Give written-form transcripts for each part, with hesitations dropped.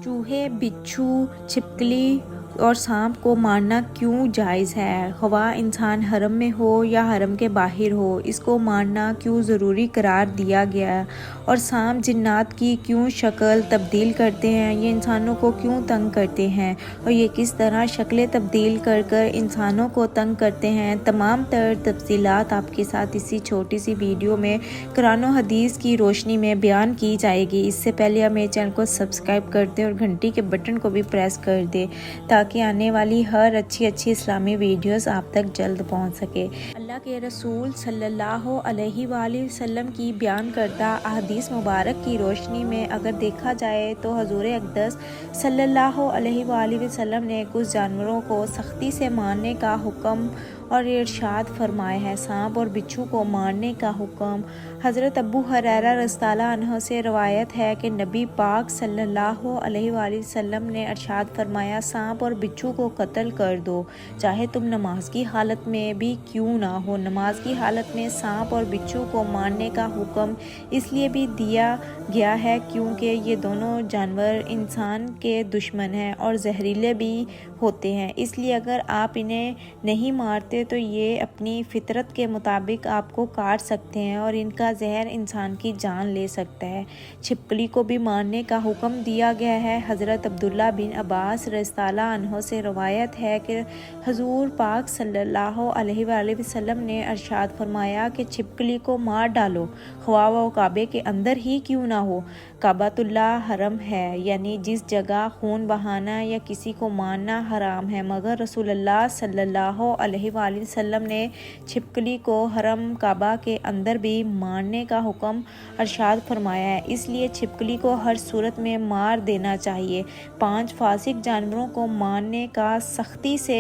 चूहे, बिच्छू, छिपकली और सांप को मारना क्यों जायज़ है? ख्वाह इंसान हरम में हो या हरम के बाहर हो, इसको मारना क्यों ज़रूरी करार दिया गया है? और सांप जिन्नात की क्यों शक्ल तब्दील करते हैं? ये इंसानों को क्यों तंग करते हैं? और ये किस तरह शक्लें तब्दील कर कर इंसानों को तंग करते हैं? तमाम तर तफसीलात आपके साथ इसी छोटी सी वीडियो में कुरान और हदीस की रोशनी में बयान की जाएगी। इससे पहले आप मेरे चैनल को सब्सक्राइब कर दें और घंटी के बटन को भी प्रेस कर दें ताकि आने वाली हर अच्छी इस्लामी वीडियोस आप तक जल्द पहुंच सके। अल्लाह के रसूल सल्लल्लाहु अलैहि वसल्लम की बयान करदा अहदीस मुबारक की रोशनी में अगर देखा जाए तो हजूर अक़दस सल्लल्लाहु अलैहि वसल्लम ने कुछ जानवरों को सख्ती से मारने का हुक्म और इरशाद फरमाया है। सांप और बिच्छू को मारने का हुक्म हज़रत अबू हुरैरा रज़ियल्लाहु अन्हु से रवायत है कि नबी पाक सल्लल्लाहु अलैहि वसल्लम ने इरशाद फरमाया, सांप और बिच्छू को कत्ल कर दो, चाहे तुम नमाज की हालत में भी क्यों ना हो। नमाज की हालत में सांप और बिच्छू को मारने का हुक्म इसलिए भी दिया गया है क्योंकि ये दोनों जानवर इंसान के दुश्मन हैं और जहरीले भी होते हैं। इसलिए अगर आप इन्हें नहीं मारते तो ये अपनी फितरत के मुताबिक आपको काट सकते हैं और इनका जहर इंसान की जान ले सकता है। छिपकली को भी मारने का हुक्म दिया गया है। हज़रत अब्दुल्ला बिन अब्बास रज़ियल्लाहु अन्हु से रवायत है कि हुज़ूर पाक सल्लल्लाहु अलैहि वसल्लम ने इरशाद फरमाया कि छिपकली को मार डालो, ख्वाह वो काबे के अंदर ही क्यों ना हो। काबतुल्लाह हरम है, यानी जिस जगह खून बहाना या किसी को मारना हराम है, मगर रसूलुल्लाह सल्लल्लाहु अलैहि वसल्लम ने छिपकली को हरम काबा के अंदर भी मारने का हुक्म इरशाद फरमाया है। इसलिए छिपकली को हर सूरत में मार देना चाहिए। 5 फासिक जानवरों को मारने का सख्ती से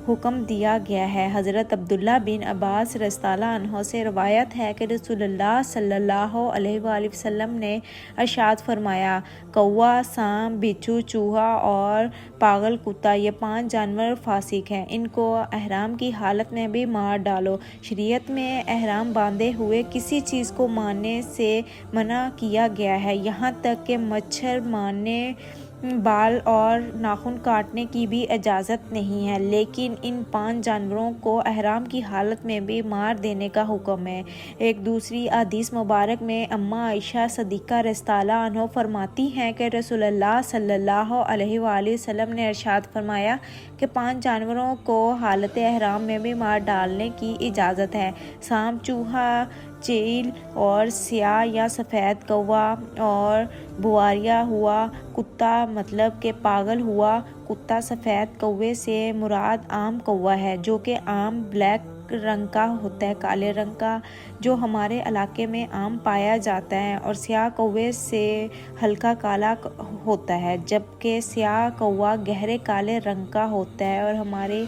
हुक्म दिया गया है। हज़रत अब्दुल्ला बिन अब्बास रज़ियल्लाहु अन्हु से रवायत है कि रसूलुल्लाह सल्लल्लाहु अलैहि वसल्लम ने इरशाद फरमाया, कौवा, सांप, बिच्छू, चूहा और पागल कुत्ता, ये 5 जानवर फासिक हैं, इनको एहराम की हालत में भी मार डालो। शरीयत में एहराम बांधे हुए किसी चीज़ को मारने से मना किया गया है, यहाँ तक कि मच्छर मारने, बाल और नाखून काटने की भी इजाज़त नहीं है, लेकिन इन 5 जानवरों को एहराम की हालत में भी मार देने का हुक्म है। एक दूसरी हदीस मुबारक में अम्मा आयशा सदीक़ा रज़ियल्लाहु अन्हा फरमाती हैं कि रसूलुल्लाह सल्लल्लाहु अलैहि वसल्लम ने इरशाद फरमाया कि 5 जानवरों को हालत एहराम में भी मार डालने की इजाज़त है। सांप, चूहा, चील और स्याह या सफ़ेद कौवा और बुआरिया हुआ। कुत्ता मतलब कि पागल हुआ। कुत्ता सफ़ेद कौवे से मुराद आम कौवा है जो कि आम ब्लैक रंग का होता है, काले रंग का, जो हमारे इलाके में आम पाया जाता है, और स्याह कौवे से हल्का काला होता है, जबकि स्याह कौवा गहरे काले रंग का होता है और हमारे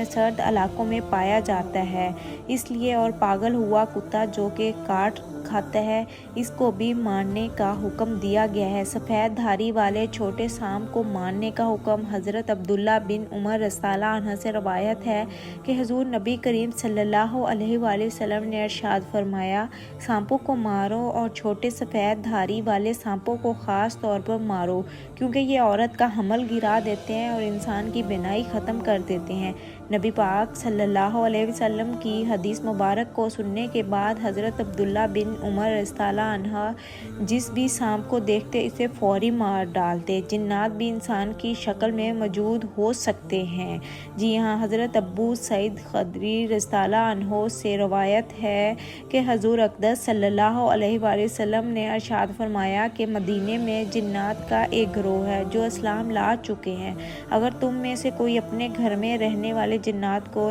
सर्द इलाकों में पाया जाता है इसलिए। और पागल हुआ कुत्ता जो कि काट खाता है, इसको भी मारने का हुक्म दिया गया है। सफ़ेद धारी वाले छोटे सांप को मारने का हुक्म हज़रत अब्दुल्ला बिन उमर रज़ियल्लाहु अन्हु से रवायत है कि हुज़ूर नबी करीम सल्लल्लाहु अलैहि वसल्लम ने इरशाद फरमाया, सांपों को मारो और छोटे सफ़ेद धारी वाले सांपों को ख़ास तौर पर मारो क्योंकि ये औरत का हमल गिरा देते हैं और इंसान की बिनाई ख़त्म कर देते हैं। नबी पाक सल्लल्लाहु अलैहि वसल्लम की हदीस मुबारक को सुनने के बाद हज़रत अब्दुल्ला बिन उमर रज़ियल्लाहु अन्हु जिस भी सांप को देखते इसे फौरी मार डालते। जिन्नात भी इंसान की शक्ल में मौजूद हो सकते हैं। जी हाँ, हज़रत अबू सईद खदरी रज़ियल्लाहु अन्हु से रवायत है कि हज़ूर अक़दस सल्लल्लाहु अलैहि वसल्लम ने इरशाद फरमाया कि मदीने में जिन्नात का एक गिरोह है जो इस्लाम ला चुके हैं। अगर तुम में से कोई अपने घर में रहने वाले जिन्नात को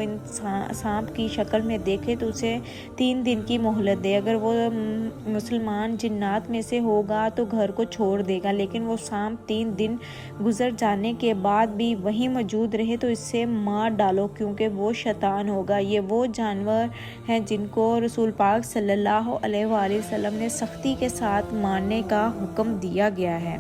सांप की शक्ल में देखे तो उसे 3 दिन की मोहलत दे। अगर वो मुसलमान जिन्नात में से होगा तो घर को छोड़ देगा, लेकिन वो सांप 3 दिन गुजर जाने के बाद भी वहीं मौजूद रहे तो इससे मार डालो क्योंकि वो शैतान होगा। ये वो जानवर हैं जिनको रसूल पाक सल्लल्लाहु अलैहि वसल्लम ने सख्ती के साथ मारने का हुक्म दिया गया है।